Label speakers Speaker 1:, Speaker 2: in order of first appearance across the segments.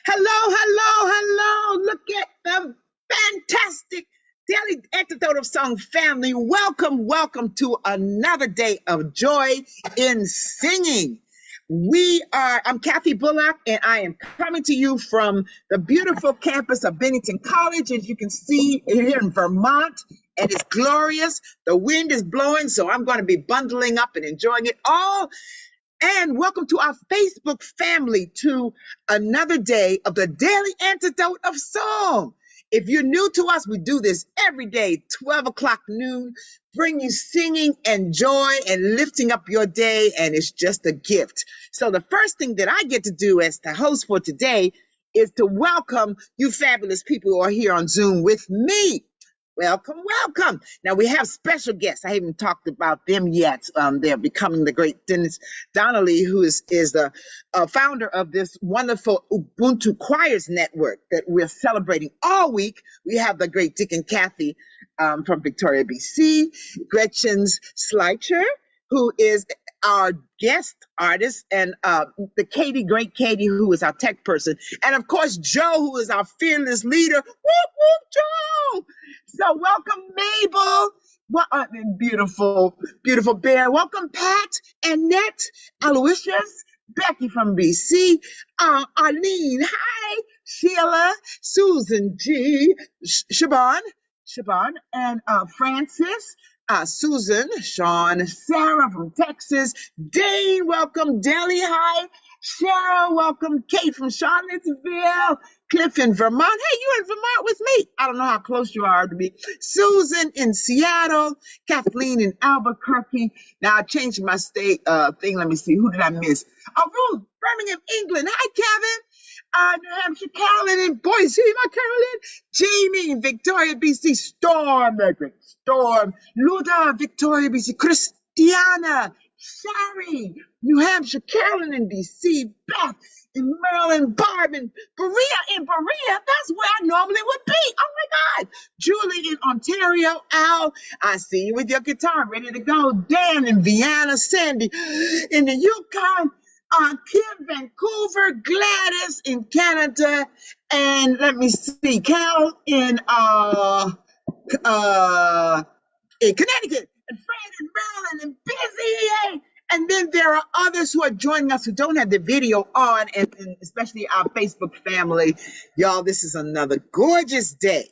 Speaker 1: Hello, hello, hello. Look at the fantastic Daily Antidote of Song family. Welcome, welcome to another day of joy in singing. I'm Kathy Bullock, and I am coming to you from the beautiful campus of Bennington College. As you can see here in Vermont, and it's glorious. The wind is blowing, so I'm going to be bundling up and enjoying it all. And welcome to our Facebook family to another day of the Daily Antidote of Song. If you're new to us, we do this every day, 12 o'clock noon, bring you singing and joy and lifting up your day, and it's just a gift. So the first thing that I get to do as the host for today is to welcome you fabulous people who are here on Zoom with me. Welcome, welcome. Now we have special guests. I haven't talked about them yet. They're becoming the great Dennis Donnelly, who is the founder of this wonderful Ubuntu Choirs Network that we're celebrating all week. We have the great Jackson Cathy from Victoria, BC, Gretchen Sleicher, who is our guest artist, and great Kaitie, who is our tech person, and of course Joe, who is our fearless leader. Whoop whoop, Joe! So welcome Mabel, and beautiful, beautiful Bear. Welcome Pat, Annette, Aloysius, Becky from BC, Arlene, hi, Sheila, Susan G, Shaban, and Francis. Susan, Sean, Sarah from Texas, Dane, welcome, Deli, hi, Cheryl, welcome, Kate from Charlottesville, Cliff in Vermont. Hey, you in Vermont with me? I don't know how close you are to me. Susan in Seattle, Kathleen in Albuquerque. Now I changed my state thing. Let me see. Who did I miss? Oh, Ruth, Birmingham, England. Hi, Kevin. New Hampshire, Carolyn in Boise, my Carolyn. Jamie in Victoria, BC. Storm, Luda, Victoria, BC. Christiana, Shari, New Hampshire, Carolyn in BC. Beth in Maryland, Barb in Berea. That's where I normally would be. Oh my God. Julie in Ontario. Al, I see you with your guitar ready to go. Dan in Vienna. Sandy in the Yukon. Kim, Vancouver, Gladys in Canada, and let me see, Cal in Connecticut, and Fred in Maryland, and Busy. And then there are others who are joining us who don't have the video on, and especially our Facebook family. Y'all, this is another gorgeous day.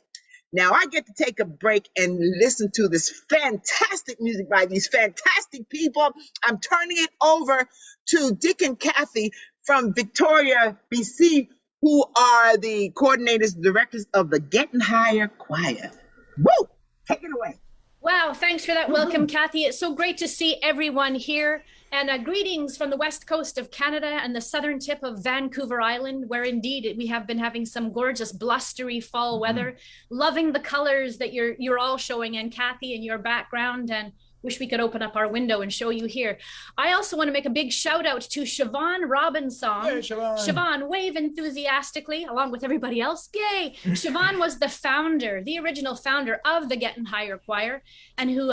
Speaker 1: Now I get to take a break and listen to this fantastic music by these fantastic people. I'm turning it over to Dick and Kathy from Victoria, BC, who are the coordinators, directors of the Getting Higher Choir. Woo! Take it away.
Speaker 2: Wow, thanks for that welcome, Kathy. It's so great to see everyone here. And greetings from the west coast of Canada and the southern tip of Vancouver Island, where indeed we have been having some gorgeous blustery fall weather. Loving the colors that you're all showing, and Kathy, in your background, and wish we could open up our window and show you here. I also want to make a big shout out to Siobhan Robinson.
Speaker 3: Hey, Siobhan.
Speaker 2: Siobhan, wave enthusiastically along with everybody else. Yay! Siobhan was the original founder of the Getting Higher Choir, and who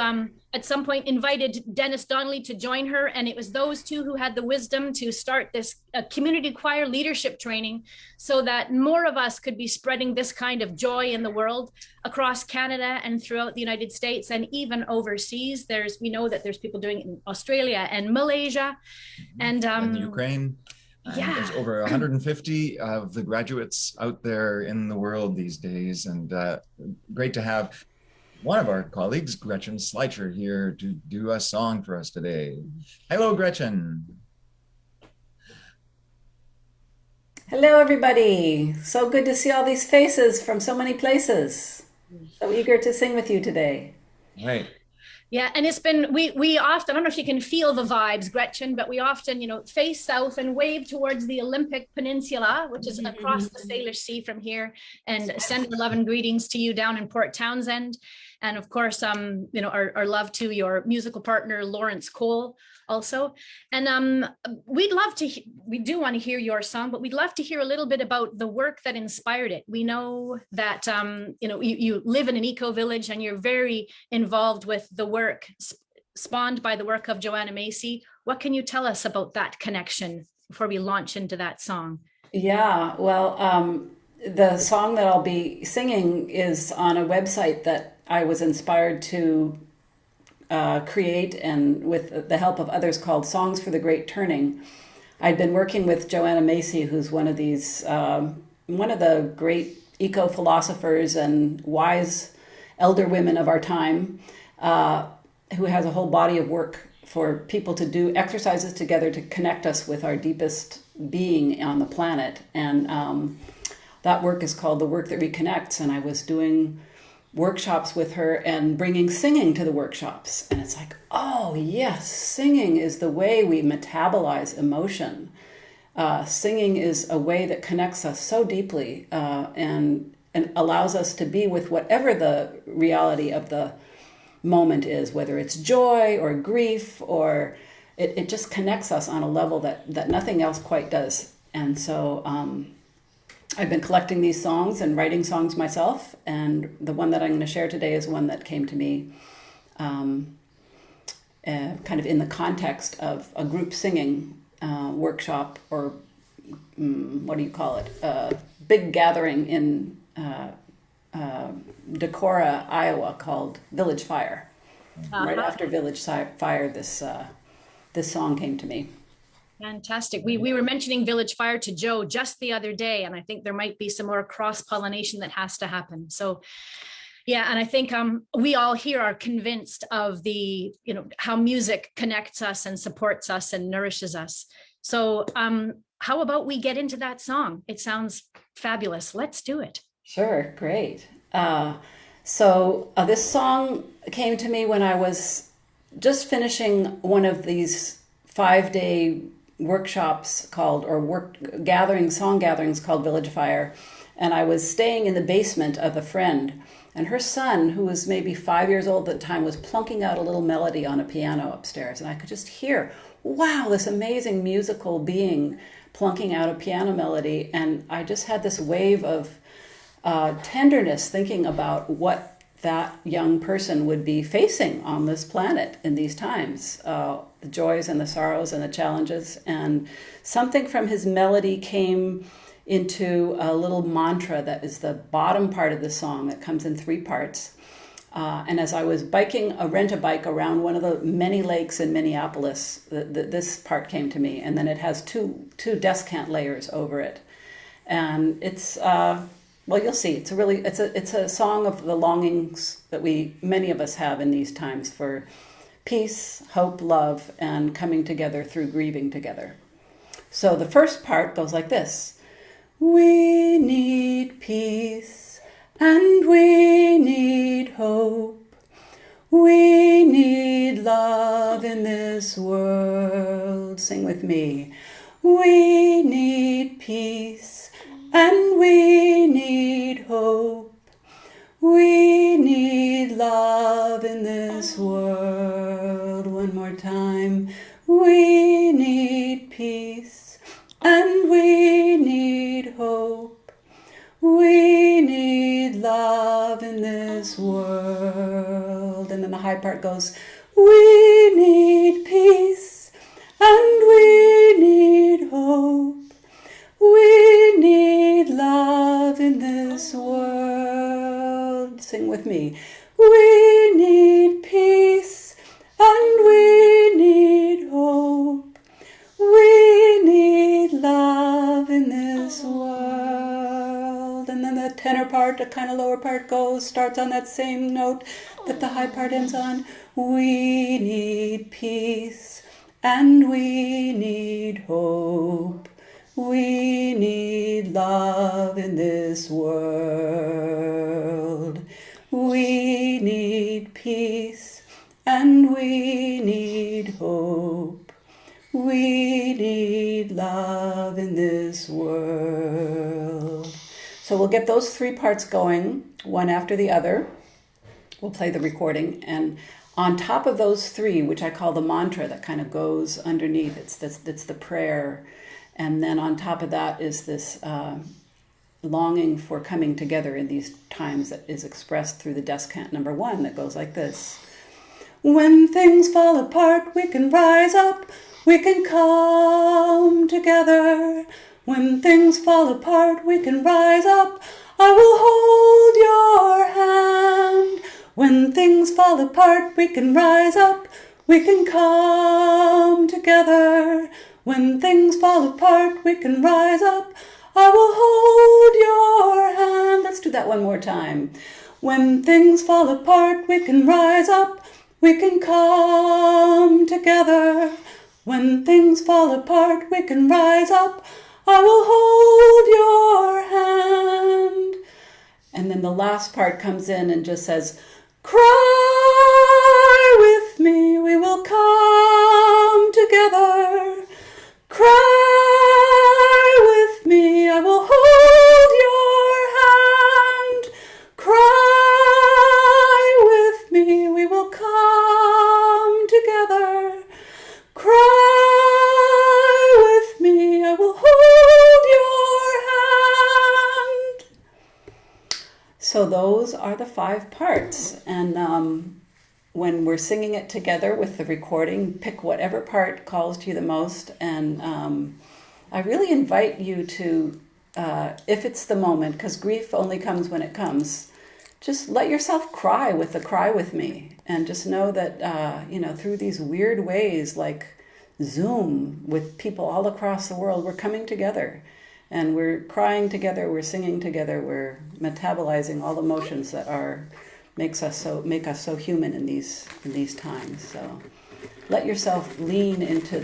Speaker 2: at some point invited Dennis Donnelly to join her. And it was those two who had the wisdom to start this community choir leadership training so that more of us could be spreading this kind of joy in the world across Canada and throughout the United States and even overseas. We know that there's people doing it in Australia and Malaysia and
Speaker 3: Ukraine.
Speaker 2: Yeah.
Speaker 3: There's over 150 of the graduates out there in the world these days, and great to have one of our colleagues, Gretchen Sleicher, here to do a song for us today. Hello, Gretchen.
Speaker 4: Hello, everybody. So good to see all these faces from so many places. So eager to sing with you today.
Speaker 3: Right.
Speaker 2: Yeah, and it's been, we often, I don't know if you can feel the vibes, Gretchen, but we often, face south and wave towards the Olympic Peninsula, which is across the Salish Sea from here, and send love and greetings to you down in Port Townsend. And of course, our love to your musical partner, Lawrence Cole, also. And we do want to hear your song, but we'd love to hear a little bit about the work that inspired it. We know that, you live in an eco-village and you're very involved with the work spawned by the work of Joanna Macy. What can you tell us about that connection before we launch into that song?
Speaker 4: Yeah, well, the song that I'll be singing is on a website that I was inspired to create, and with the help of others, called Songs for the Great Turning. I'd been working with Joanna Macy, who's one of the great eco-philosophers and wise elder women of our time, who has a whole body of work for people to do exercises together to connect us with our deepest being on the planet. And that work is called The Work That Reconnects. And I was doing workshops with her and bringing singing to the workshops. And it's like, oh, yes, singing is the way we metabolize emotion. Singing is a way that connects us so deeply and allows us to be with whatever the reality of the moment is, whether it's joy or grief, or it just connects us on a level that nothing else quite does. And so I've been collecting these songs and writing songs myself, and the one that I'm going to share today is one that came to me kind of in the context of a group singing workshop, or what do you call it? Big gathering in Decorah, Iowa, called Village Fire. Right after Village Fire, this song came to me.
Speaker 2: Fantastic. We were mentioning Village Fire to Joe just the other day, and I think there might be some more cross-pollination that has to happen. So yeah, and I think we all here are convinced of the, how music connects us and supports us and nourishes us. So how about we get into that song? It sounds fabulous. Let's do it.
Speaker 4: Sure, great. So this song came to me when I was just finishing one of these 5-day workshops called, or song gatherings called Village Fire. And I was staying in the basement of a friend, and her son, who was maybe 5 years old at the time, was plunking out a little melody on a piano upstairs. And I could just hear, wow, this amazing musical being plunking out a piano melody. And I just had this wave of tenderness, thinking about what that young person would be facing on this planet in these times, the joys and the sorrows and the challenges. And something from his melody came into a little mantra that is the bottom part of the song that comes in 3 parts. And as I was rent-a-bike around one of the many lakes in Minneapolis, this part came to me. And then it has two descant layers over it. And it's, well, you'll see. It's a song of the longings that many of us have in these times for peace, hope, love, and coming together through grieving together. So the first part goes like this. We need peace and we need hope. We need love in this world. Sing with me. We need peace and we need hope. We need love in this world. One more time. We need peace and we need hope. We need love in this world. And then the high part goes, we need peace and we need hope. We need love in this world. Sing with me. We need peace and we need hope. We need love in this world. And then the tenor part, the kind of lower part starts on that same note that the high part ends on. We need peace and we need hope. We need love in this world. We need peace and we need hope. We need love in this world. So we'll get those 3 parts going, one after the other. We'll play the recording, and on top of those 3, which I call the mantra that kind of goes underneath, it's the prayer. And then on top of that is this longing for coming together in these times that is expressed through the Descant number 1 that goes like this. When things fall apart, we can rise up, we can come together. When things fall apart, we can rise up. I will hold your hand. When things fall apart, we can rise up. We can come together. When things fall apart, we can rise up. I will hold your hand. Let's do that one more time. When things fall apart, we can rise up. We can come together. When things fall apart, we can rise up. I will hold your hand. And then the last part comes in and just says, cry with me, we will come together. Cry with me, I will hold your hand. Cry with me, we will come together. Cry with me, I will hold your hand. So those are the 5 parts. And when we're singing it together with the recording, pick whatever part calls to you the most. And I really invite you to, if it's the moment, because grief only comes when it comes, just let yourself cry with the Cry With Me. And just know that, through these weird ways like Zoom with people all across the world, we're coming together. And we're crying together, we're singing together, we're metabolizing all emotions that make us so human in these times. So let yourself lean into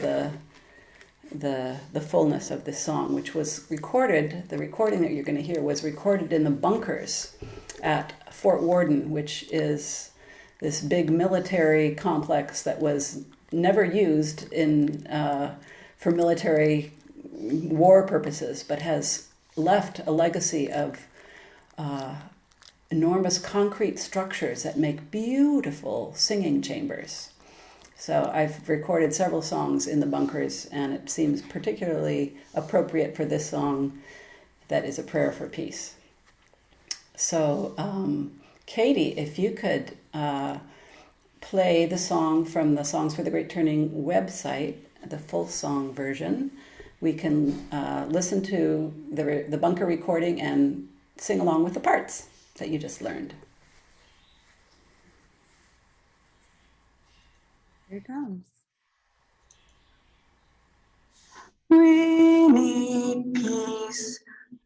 Speaker 4: the fullness of this song, which was recorded. The recording that you're going to hear was recorded in the bunkers at Fort Worden, which is this big military complex that was never used for military war purposes, but has left a legacy of enormous concrete structures that make beautiful singing chambers. So I've recorded several songs in the bunkers, and it seems particularly appropriate for this song that is a prayer for peace. So Kaitie, if you could play the song from the Songs for the Great Turning website, the full song version, we can listen to the bunker recording and sing along with the parts that you just learned.
Speaker 5: Here it comes. We need peace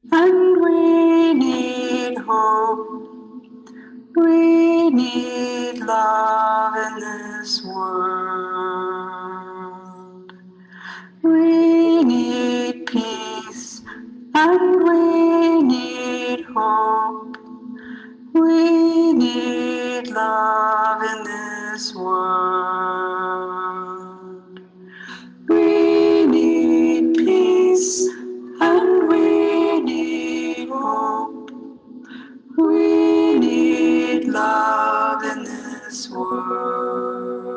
Speaker 5: and we need hope. We need love in this world. We need peace and we need hope. We need love in this world. We need peace and we need hope. We need love in this world.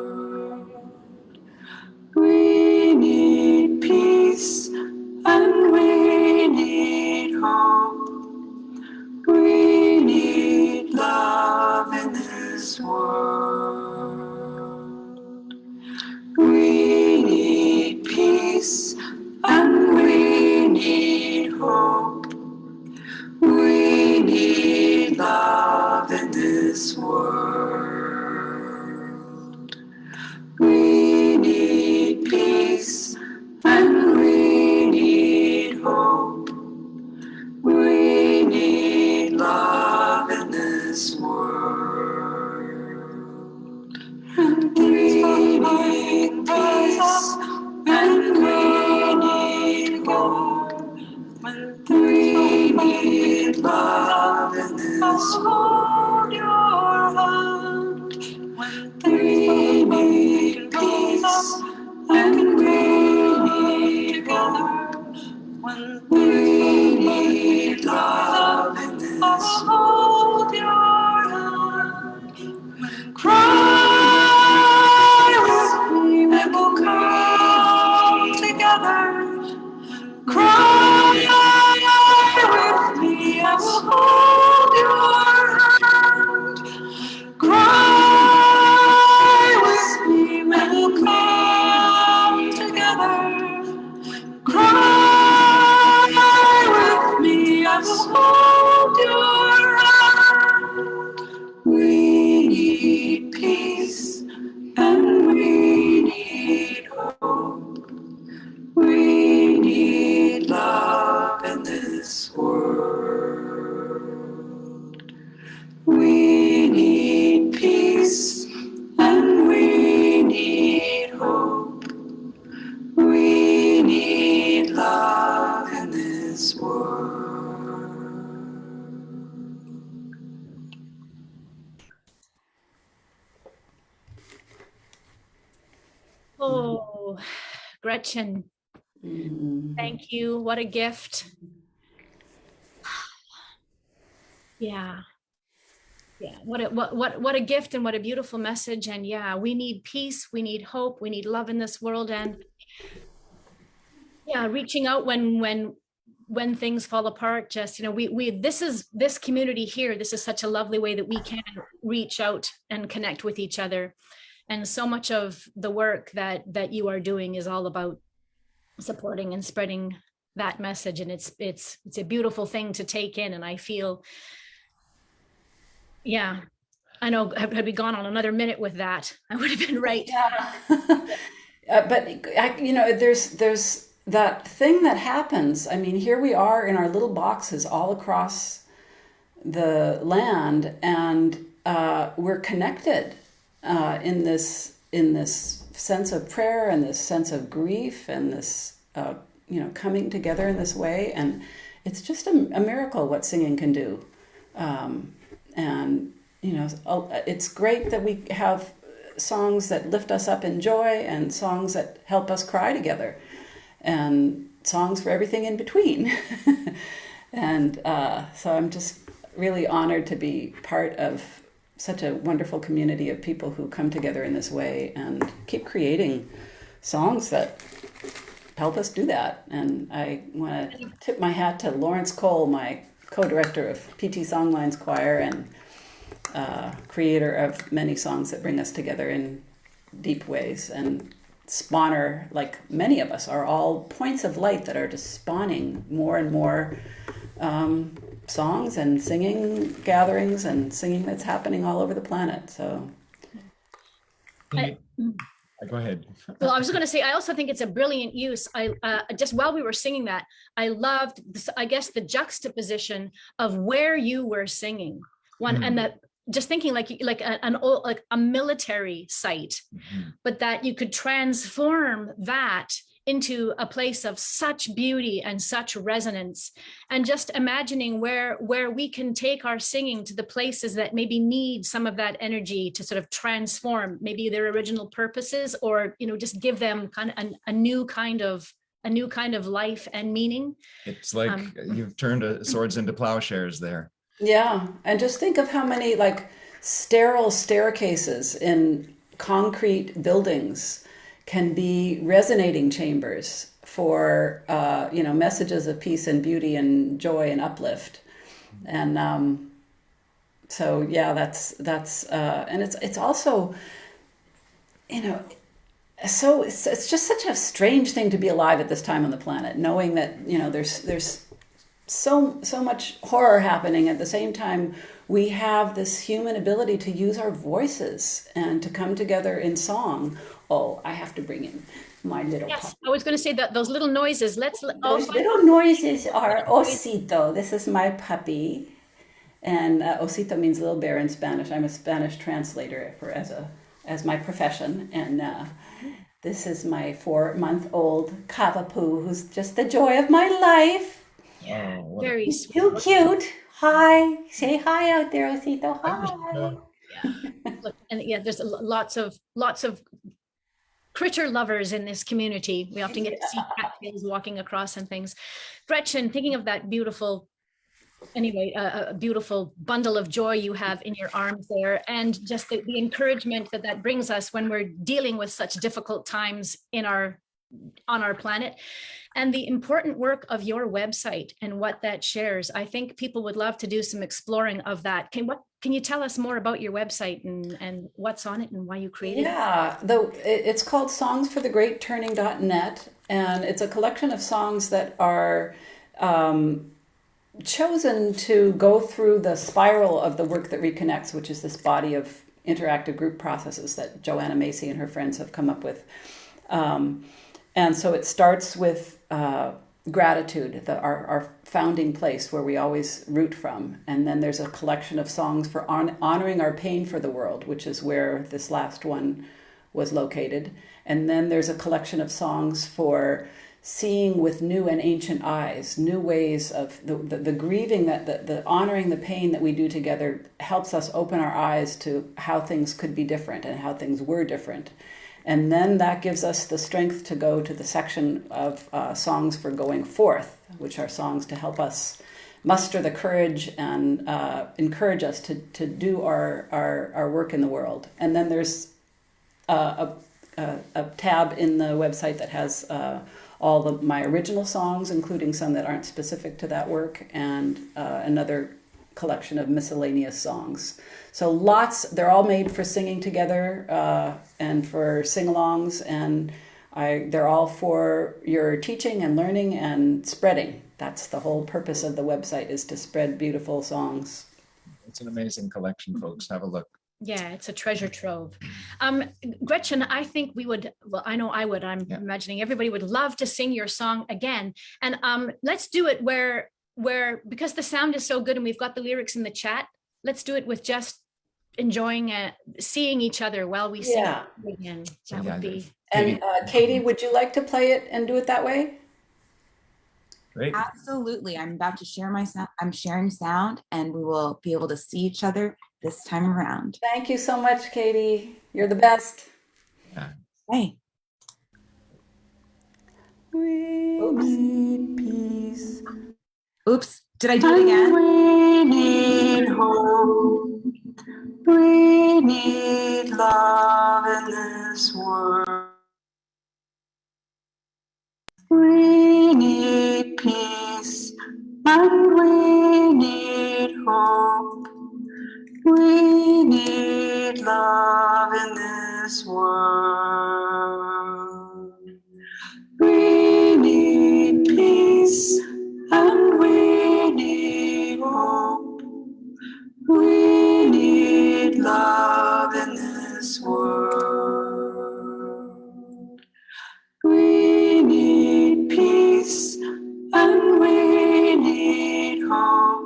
Speaker 5: We need peace and we need hope. We need love in this world. We need peace and we need hope. We need love in this world. We need peace and we need hope. We need love in this world. And we need peace and we need hope. We need love in this world. Your hand. We need peace and we need hope. We need love in this world. Hold your hand. Cry with me, and we'll come together. Cry with me, I will hold your hand. Cry with me, and we'll come
Speaker 2: Oh, Gretchen, thank you. What a gift. Yeah. Yeah. What a gift and what a beautiful message. And yeah, we need peace, we need hope, we need love in this world. And yeah, reaching out when things fall apart. Just, this community here, this is such a lovely way that we can reach out and connect with each other. And so much of the work that you are doing is all about supporting and spreading that message. And it's a beautiful thing to take in. And I feel, yeah, I know, had we gone on another minute with that, I would have been right.
Speaker 4: Yeah. There's that thing that happens. I mean, here we are in our little boxes all across the land, and we're connected in this sense of prayer and this sense of grief and this coming together in this way. And it's just a miracle what singing can do. It's great that we have songs that lift us up in joy and songs that help us cry together and songs for everything in between. And so I'm just really honored to be part of such a wonderful community of people who come together in this way and keep creating songs that help us do that. And I want to tip my hat to Lawrence Cole, my co-director of PT Songlines Choir and creator of many songs that bring us together in deep ways. And Spawner, like many of us, are all points of light that are just spawning more and more songs and singing gatherings and singing that's happening all over the planet. So
Speaker 3: Go ahead.
Speaker 2: Well, I was going to say, I also think it's a brilliant use. I just while we were singing that, I loved this, I guess, the juxtaposition of where you were singing and that just thinking like a military site, but that you could transform that into a place of such beauty and such resonance, and just imagining where we can take our singing to the places that maybe need some of that energy to sort of transform maybe their original purposes, or just give them kind of a new kind of life and meaning.
Speaker 3: It's like you've turned swords into plowshares there.
Speaker 4: yeah, and just think of how many like sterile staircases in concrete buildings can be resonating chambers for messages of peace and beauty and joy and uplift. And so yeah, that's and it's also so it's just such a strange thing to be alive at this time on the planet, knowing that there's so much horror happening. At the same time, we have this human ability to use our voices and to come together in song. Oh, I have to bring in my little puppy.
Speaker 2: I was going to say that those little noises.
Speaker 4: Those little noises are Osito. This is my puppy, and Osito means little bear in Spanish. I'm a Spanish translator as my profession, and this is my 4-month-old Cavapoo, who's just the joy of my life.
Speaker 3: Oh,
Speaker 2: Very sweet.
Speaker 4: Too cute. Hi. Say hi out there, Osito. Hi.
Speaker 2: Look, and yeah, there's lots of critter lovers in this community. We often get to see cattails walking across and things. Gretchen, thinking of that beautiful, a beautiful bundle of joy you have in your arms there, and just the encouragement that brings us when we're dealing with such difficult times on our planet, and the important work of your website and what that shares. I think people would love to do some exploring of that. Can you tell us more about your website and what's on it and why you created it?
Speaker 4: Yeah, it's called songsforthegreatturning.net, and it's a collection of songs that are chosen to go through the spiral of the work that reconnects, which is this body of interactive group processes that Joanna Macy and her friends have come up with. And so it starts with gratitude, our founding place where we always root from. And then there's a collection of songs for honoring our pain for the world, which is where this last one was located. And then there's a collection of songs for seeing with new and ancient eyes, new ways of the grieving, that the honoring the pain that we do together helps us open our eyes to how things could be different and how things were different. And then that gives us the strength to go to the section of songs for going forth, which are songs to help us muster the courage and encourage us to do our work in the world. And then there's a tab in the website that has all my original songs, including some that aren't specific to that work, and another collection of miscellaneous songs. So they're all made for singing together and for sing-alongs, and they're all for your teaching and learning and spreading. That's the whole purpose of the website, is to spread beautiful songs.
Speaker 3: It's an amazing collection, folks. Have a look.
Speaker 2: Yeah, it's a treasure trove. Gretchen, I think we would, well, I know I would, I'm imagining everybody would love to sing your song again. And let's do it where, because the sound is so good and we've got the lyrics in the chat, let's do it with just enjoying seeing each other while we sing again. That would be.
Speaker 4: And Kaitie, would you like to play it and do it that way?
Speaker 3: Great.
Speaker 6: Absolutely. I'm about to share my sound. I'm sharing sound, and we will be able to see each other this time around.
Speaker 4: Thank you so much, Kaitie. You're the best.
Speaker 3: Yeah.
Speaker 6: Hey.
Speaker 4: We need peace.
Speaker 6: Oops. Did I do it again?
Speaker 5: We need hope. We need love in this world. We need peace and we need hope. We need love in this world. We need peace and we need hope. We need love in this world. We need peace and we need hope.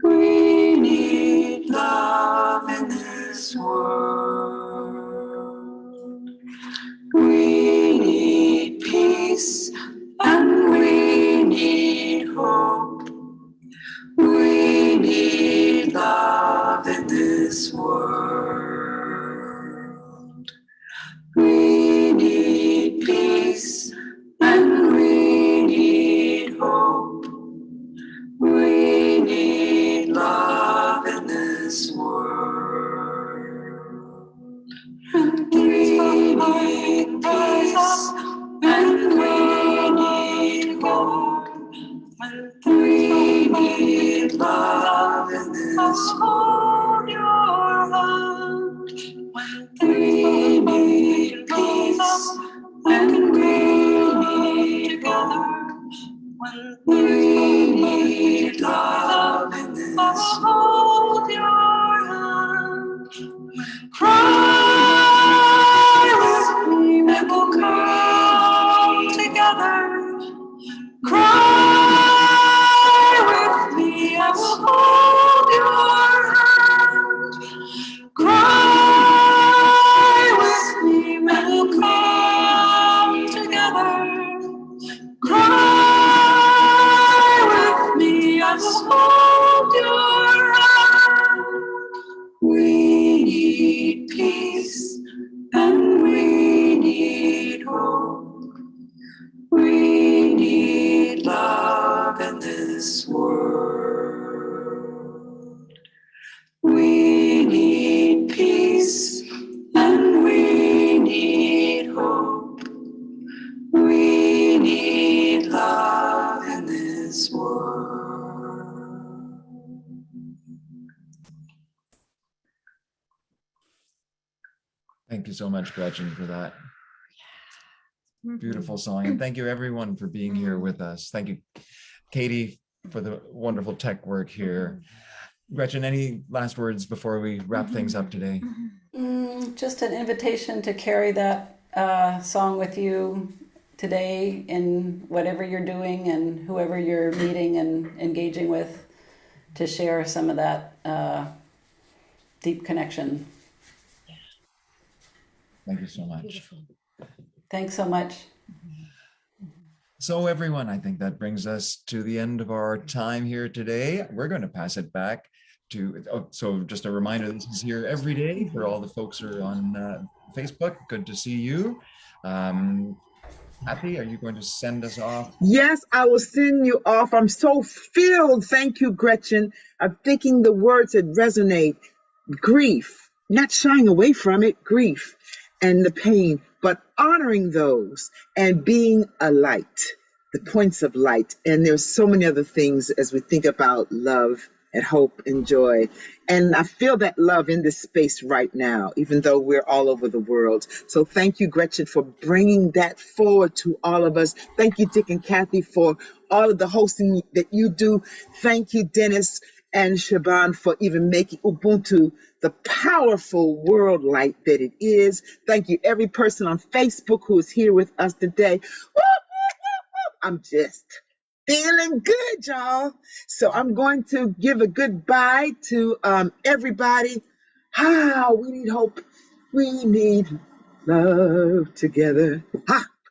Speaker 5: We need love in this world. We need peace and we need hope. We need love in this world. We need peace and we need hope. We need love in this world. And we need peace and we need hope. And we need love in this world. Your hand. We need peace and we need together. We need love in this world. Your hand. Cry with me and we'll come together. Cry with me and we'll hold your hand. Cry with me and we'll come together. Cry with me and we'll hold your hand. We need peace and we need hope. We need love in this world. We need peace and we need hope. We need love in this world.
Speaker 3: Thank you so much, Gretchen, for that beautiful song. And thank you, everyone, for being here with us. Thank you, Kaitie, for the wonderful tech work here. Gretchen, any last words before we wrap things up today?
Speaker 4: Just an invitation to carry that song with you today in whatever you're doing and whoever you're meeting and engaging with, to share some of that deep connection.
Speaker 3: Thank you so much.
Speaker 2: Beautiful.
Speaker 4: Thanks so much.
Speaker 3: So everyone, I think that brings us to the end of our time here today. We're going to pass it back to, so just a reminder, this is here every day for all the folks who are on Facebook. Good to see you. Kathy, are you going to send us off?
Speaker 1: Yes, I will send you off. I'm so filled. Thank you, Gretchen. I'm thinking the words that resonate. Grief, not shying away from it, grief and the pain, but honoring those and being a light, the points of light. And there's so many other things as we think about love and hope and joy. And I feel that love in this space right now, even though we're all over the world. So thank you, Gretchen, for bringing that forward to all of us. Thank you, Dick and Kathy, for all of the hosting that you do. Thank you, Dennis and Shaban, for even making Ubuntu the powerful world light that it is. Thank you, every person on Facebook who is here with us today. I'm just feeling good, y'all. So I'm going to give a goodbye to everybody. We need hope. We need love together.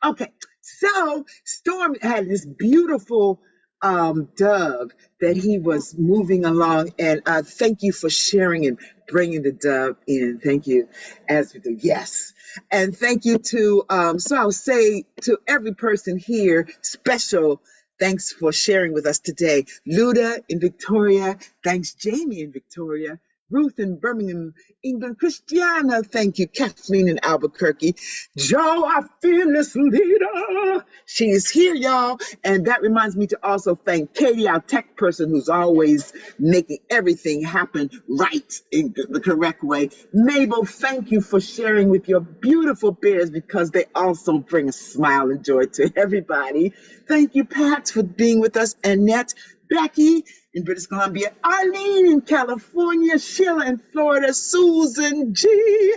Speaker 1: Okay. So Storm had this beautiful dove that he was moving along, and thank you for sharing and bringing the dove in. Thank you, as we do. Yes, and thank you to. So I'll say to every person here, special thanks for sharing with us today. Luda in Victoria, thanks Jamie in Victoria. Ruth in Birmingham, England. Christiana, thank you. Kathleen in Albuquerque. Joe, our fearless leader. She is here, y'all. And that reminds me to also thank Katie, our tech person, who's always making everything happen right in the correct way. Mabel, thank you for sharing with your beautiful bears because they also bring a smile and joy to everybody. Thank you, Pat, for being with us. Annette, Becky in British Columbia, Arlene in California, Sheila in Florida, Susan G.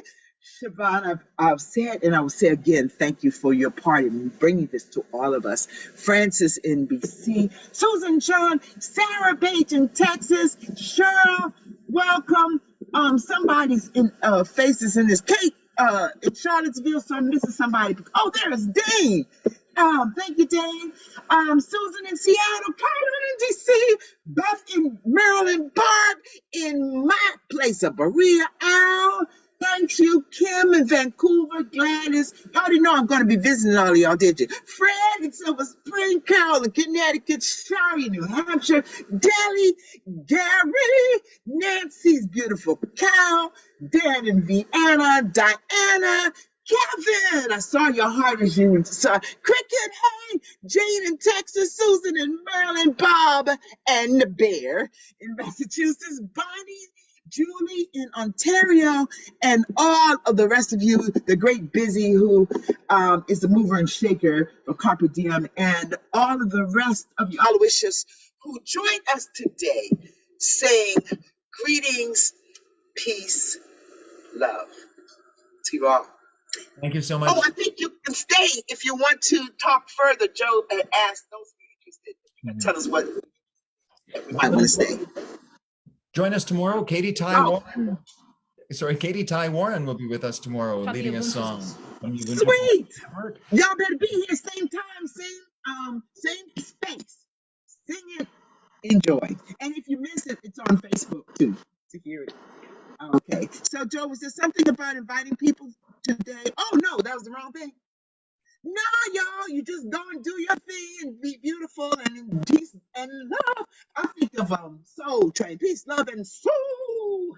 Speaker 1: Siobhan, I've said, and I will say again, thank you for your part in bringing this to all of us. Francis in BC, Susan John, Sarah Page in Texas, Cheryl, welcome. Somebody's in faces in this. Kate in Charlottesville, so I'm missing somebody. Oh, there's Dane. Thank you, Dane. Susan in Seattle, Carolyn in DC, Beth in Maryland, Barb in my place of Berea, Al. Thank you, Kim in Vancouver, Gladys. You already know I'm going to be visiting all of y'all, did you? Fred in Silver Spring, Carol in Connecticut, Shari in New Hampshire, Delhi, Gary, Nancy's beautiful cow, Dan in Vienna, Diana, Kevin, I saw your heart as you saw Cricket, hey, Jane in Texas, Susan in Maryland, Bob and the bear in Massachusetts, Bonnie, Julie in Ontario, and all of the rest of you, the great Busy who is the mover and shaker of Carpe Diem, and all of the rest of you Aloysius who joined us today saying greetings, peace, love to you all.
Speaker 3: Thank you so much.
Speaker 1: Oh, I think you can stay if you want to talk further. Joe asked those who are interested. You can tell us what we might want to stay.
Speaker 3: Join us tomorrow. Kaitie Ty Warren. Sorry, Kaitie Ty Warren will be with us tomorrow,
Speaker 2: From
Speaker 3: leading a
Speaker 2: Ubuntu.
Speaker 3: song. From Ubuntu
Speaker 1: Sweet.
Speaker 3: Network.
Speaker 1: Y'all better be here same time, same space. Sing it, enjoy. And if you miss it, it's on Facebook too to hear it. Okay. So Joe, was there something about inviting people today? Oh no, that was the wrong thing. No, y'all, you just go and do your thing and be beautiful and in peace and love. I think of Soul Train, peace, love, and soul.